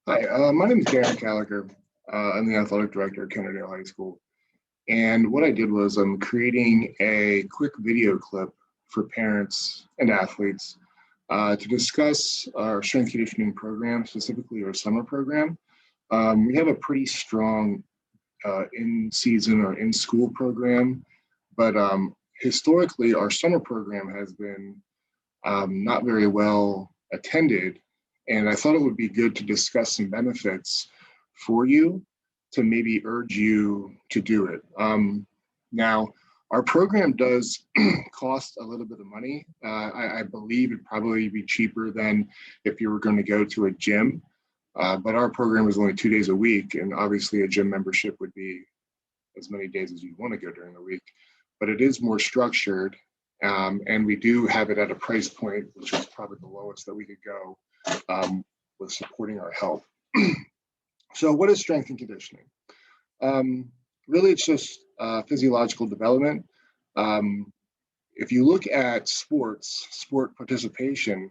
Hi, my name is Darren Gallagher. I'm the athletic director at Kennedale High School. And what I did was I'm creating a quick video clip for parents and athletes to discuss our strength conditioning program, specifically our summer program. We have a pretty strong in-season or in-school program, but historically our summer program has been not very well attended. And I thought it would be good to discuss some benefits for you to maybe urge you to do it. Now, our program does cost a little bit of money. I believe it'd probably be cheaper than if you were going to go to a gym. But our program is only 2 days a week, and obviously a gym membership would be as many days as you want to go during the week. But it is more structured, and we do have it at a price point, which is probably the lowest that we could go with supporting our health. So what is strength and conditioning? Really, it's just physiological development. If you look at sport participation,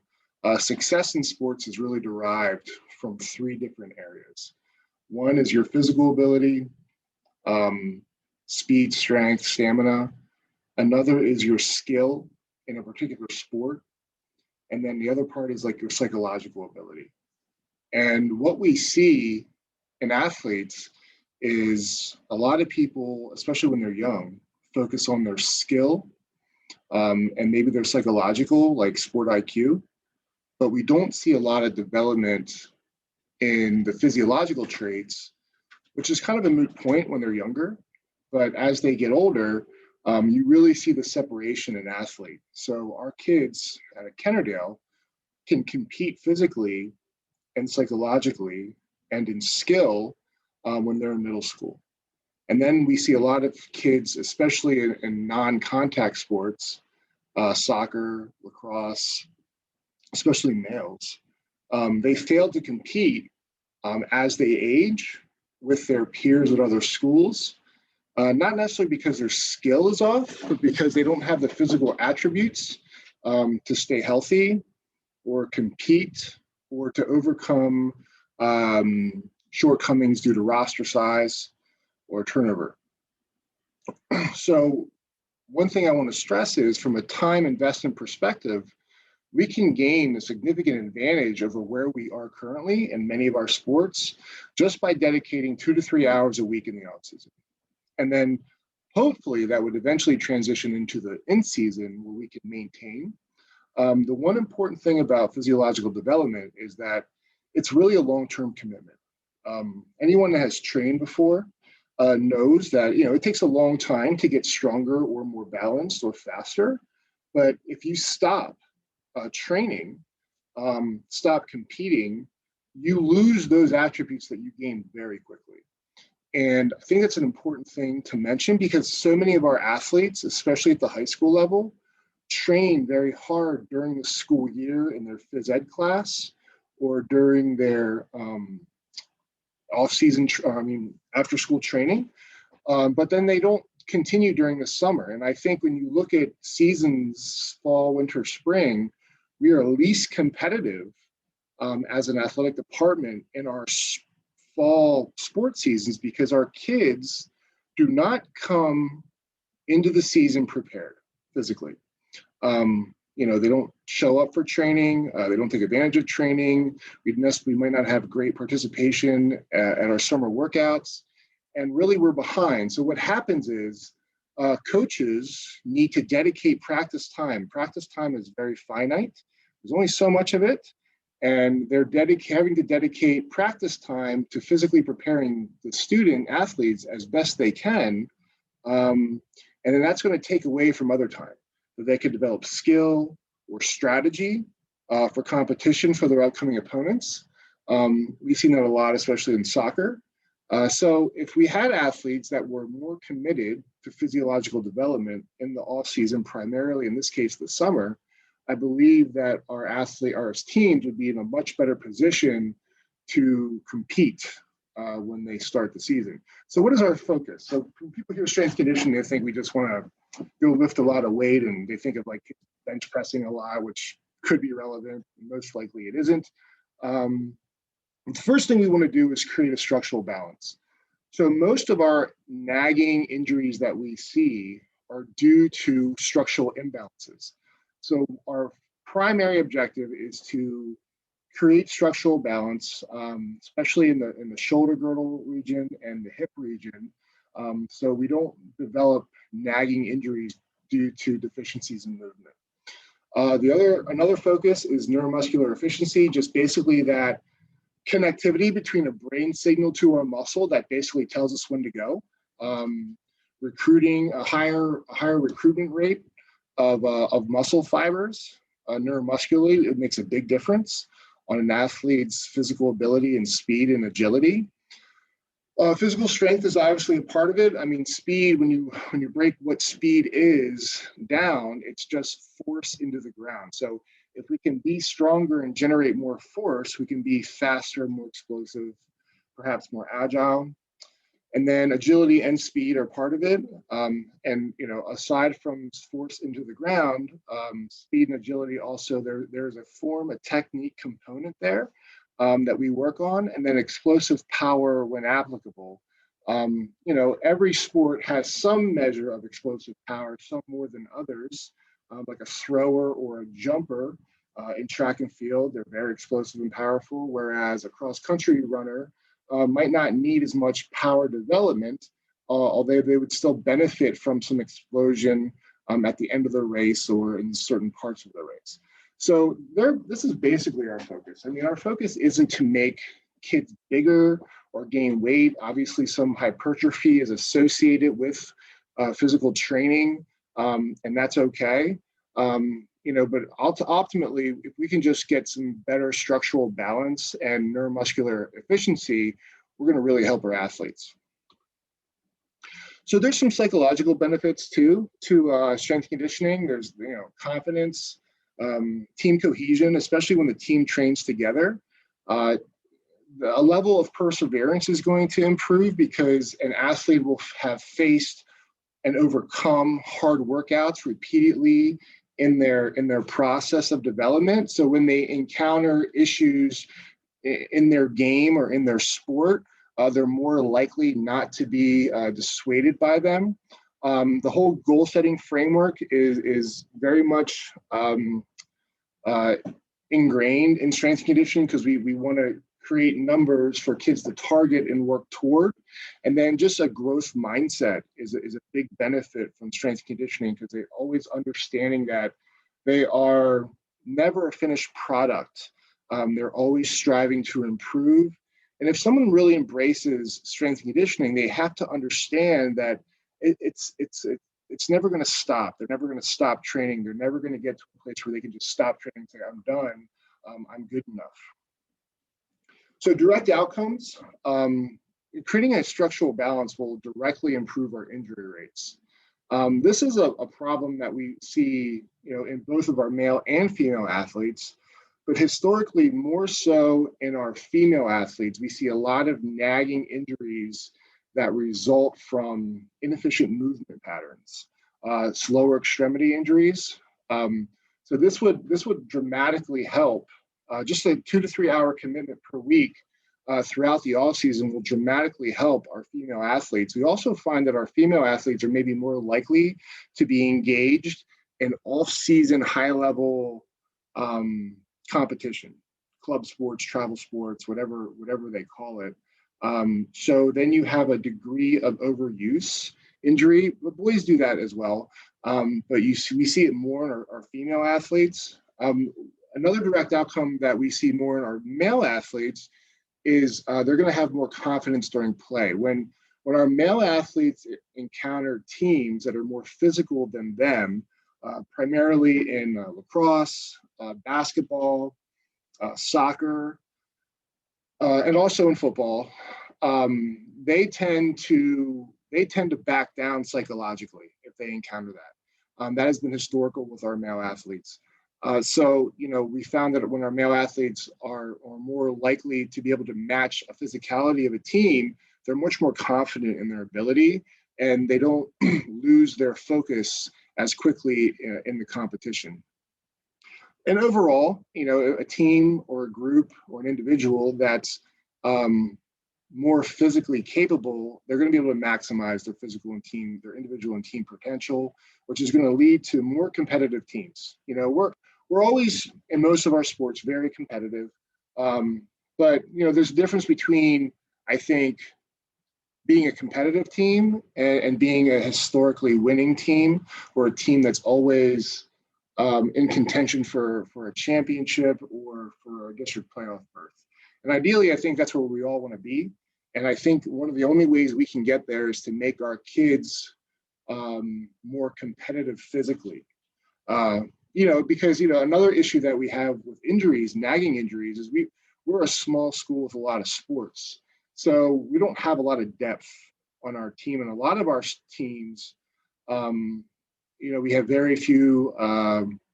success in sports is really derived from 3 different areas. One is your physical ability, speed, strength, stamina. Another is your skill in a particular sport. And then the other part is like your psychological ability. And what we see in athletes is a lot of people, especially when they're young, focus on their skill and maybe their psychological, like sport IQ, but we don't see a lot of development in the physiological traits, which is kind of a moot point when they're younger. But as they get older, you really see the separation in athlete. So our kids at Kennedale can compete physically and psychologically and in skill when they're in middle school. And then we see a lot of kids, especially in non-contact sports, soccer, lacrosse, especially males, they fail to compete as they age with their peers at other schools. Not necessarily because their skill is off, but because they don't have the physical attributes to stay healthy or compete or to overcome shortcomings due to roster size or turnover. So one thing I want to stress is from a time investment perspective, we can gain a significant advantage over where we are currently in many of our sports just by dedicating 2 to 3 hours a week in the off season. And then hopefully that would eventually transition into the in-season where we can maintain. The one important thing about physiological development is that it's really a long-term commitment. Anyone that has trained before knows that it takes a long time to get stronger or more balanced or faster. But if you stop training, stop competing, you lose those attributes that you gain very quickly. And I think that's an important thing to mention because so many of our athletes, especially at the high school level, train very hard during the school year in their phys ed class or during their off-season, after school training, but then they don't continue during the summer. And I think when you look at seasons, fall, winter, spring, we are least competitive as an athletic department in our fall sports seasons because our kids do not come into the season prepared physically. They don't show up for training. They don't take advantage of training. We might not have great participation at our summer workouts. And really we're behind. So what happens is coaches need to dedicate practice time. Practice time is very finite. There's only so much of it. And they're having to dedicate practice time to physically preparing the student athletes as best they can. And then that's going to take away from other time that they could develop skill or strategy for competition for their upcoming opponents. We've seen that a lot, especially in soccer. So if we had athletes that were more committed to physiological development in the off season, primarily in this case, the summer, I believe that our teams would be in a much better position to compete when they start the season. So what is our focus? So when people hear strength conditioning, they think we just want to go lift a lot of weight and they think of like bench pressing a lot, which could be relevant. Most likely it isn't. The first thing we want to do is create a structural balance. So most of our nagging injuries that we see are due to structural imbalances. So our primary objective is to create structural balance, especially in the shoulder girdle region and the hip region, so we don't develop nagging injuries due to deficiencies in movement. Another focus is neuromuscular efficiency, just basically that connectivity between a brain signal to a muscle that basically tells us when to go. Recruiting a higher recruitment rate of muscle fibers neuromuscularly, it makes a big difference on an athlete's physical ability and speed and agility. Physical strength is obviously a part of it. I mean, speed, when you break what speed is down, it's just force into the ground. So if we can be stronger and generate more force, we can be faster, more explosive, perhaps more agile. And then agility and speed are part of it. And aside from force into the ground, speed and agility also, there's a technique component there that we work on, and then explosive power when applicable. Every sport has some measure of explosive power, some more than others, like a thrower or a jumper in track and field, they're very explosive and powerful, whereas a cross-country runner might not need as much power development, although they would still benefit from some explosion at the end of the race or in certain parts of the race. So this is basically our focus. I mean, our focus isn't to make kids bigger or gain weight. Obviously, some hypertrophy is associated with physical training, and that's okay. But ultimately, if we can just get some better structural balance and neuromuscular efficiency, we're going to really help our athletes. So there's some psychological benefits too to strength conditioning. There's confidence, team cohesion, especially when the team trains together. A level of perseverance is going to improve because an athlete will have faced and overcome hard workouts repeatedly in their process of development. So when they encounter issues in their game or in their sport, they're more likely not to be dissuaded by them. The whole goal setting framework is very much ingrained in strength and conditioning because we want to create numbers for kids to target and work toward. And then just a growth mindset is a big benefit from strength and conditioning because they're always understanding that they are never a finished product. They're always striving to improve. And if someone really embraces strength and conditioning, they have to understand that it's never going to stop. They're never going to stop training. They're never going to get to a place where they can just stop training and say, I'm done, I'm good enough. So direct outcomes, creating a structural balance will directly improve our injury rates. This is a problem that we see, in both of our male and female athletes, but historically more so in our female athletes. We see a lot of nagging injuries that result from inefficient movement patterns, slower extremity injuries. So this would dramatically help. Just a 2 to 3 hour commitment per week throughout the off season will dramatically help our female athletes. We also find that our female athletes are maybe more likely to be engaged in off-season high-level competition, club sports, travel sports, whatever they call it. So then you have a degree of overuse injury. But boys do that as well, but we see it more in our female athletes. Another direct outcome that we see more in our male athletes is they're going to have more confidence during play. When our male athletes encounter teams that are more physical than them, primarily in lacrosse, basketball, soccer, and also in football, they tend to back down psychologically if they encounter that. That has been historical with our male athletes. So we found that when our male athletes are more likely to be able to match a physicality of a team, they're much more confident in their ability, and they don't lose their focus as quickly in the competition. And overall, a team or a group or an individual that's more physically capable, they're going to be able to maximize their their individual and team potential, which is going to lead to more competitive teams. We're always in most of our sports very competitive, but there's a difference between, I think, being a competitive team and being a historically winning team, or a team that's always in contention for a championship or for a district playoff berth. And ideally, I think that's where we all want to be. And I think one of the only ways we can get there is to make our kids more competitive physically. Because another issue that we have with injuries, nagging injuries, is we're a small school with a lot of sports. So we don't have a lot of depth on our team, and a lot of our teams, we have very few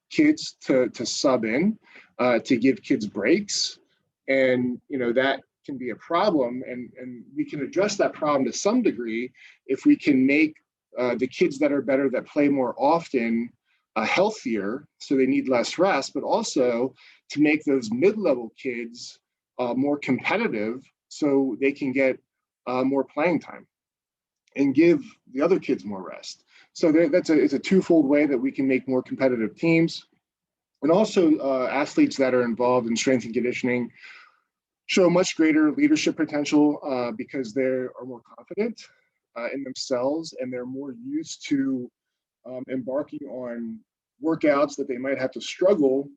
kids to sub in to give kids breaks, and that can be a problem, and we can address that problem to some degree if we can make the kids that are better, that play more often, healthier, so they need less rest, but also to make those mid-level kids more competitive, so they can get more playing time and give the other kids more rest. So it's a twofold way that we can make more competitive teams. And also athletes that are involved in strength and conditioning show much greater leadership potential because they are more confident in themselves, and they're more used to embarking on workouts that they might have to struggle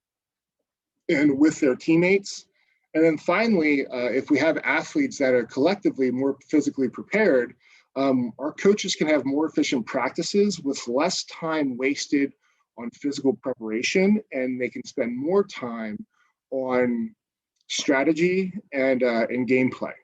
in with their teammates. And then finally, if we have athletes that are collectively more physically prepared, our coaches can have more efficient practices with less time wasted on physical preparation, and they can spend more time on strategy and gameplay.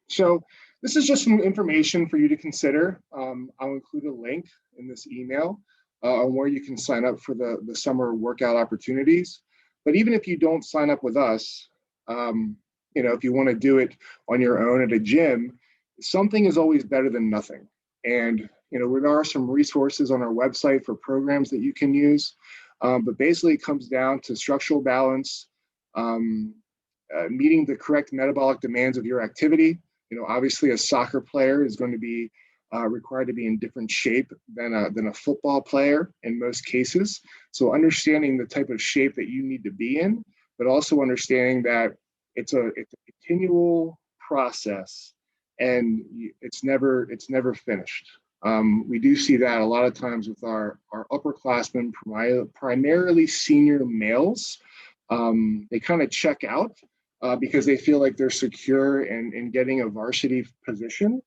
So this is just some information for you to consider. I'll include a link in this email on where you can sign up for the summer workout opportunities. But even if you don't sign up with us, if you want to do it on your own at a gym, something is always better than nothing. And there are some resources on our website for programs that you can use, but basically it comes down to structural balance, meeting the correct metabolic demands of your activity. Obviously a soccer player is going to be required to be in different shape than a football player in most cases. So understanding the type of shape that you need to be in, but also understanding that it's a continual process, and it's never finished. We do see that a lot of times with our upperclassmen, primarily senior males. They kind of check out because they feel like they're secure in getting a varsity position,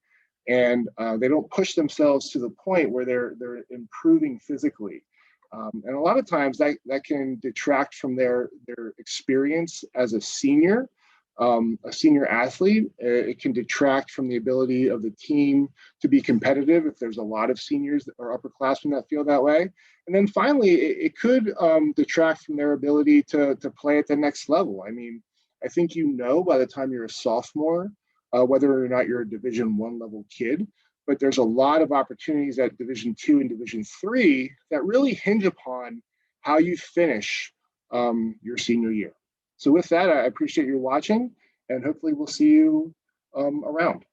and they don't push themselves to the point where they're improving physically. And a lot of times that can detract from their experience as a senior athlete. It can detract from the ability of the team to be competitive if there's a lot of seniors or upperclassmen that feel that way. And then finally, it could detract from their ability to play at the next level. I mean, I think by the time you're a sophomore, whether or not you're a Division I level kid, but there's a lot of opportunities at Division II and Division III that really hinge upon how you finish your senior year. So with that, I appreciate you watching, and hopefully we'll see you around.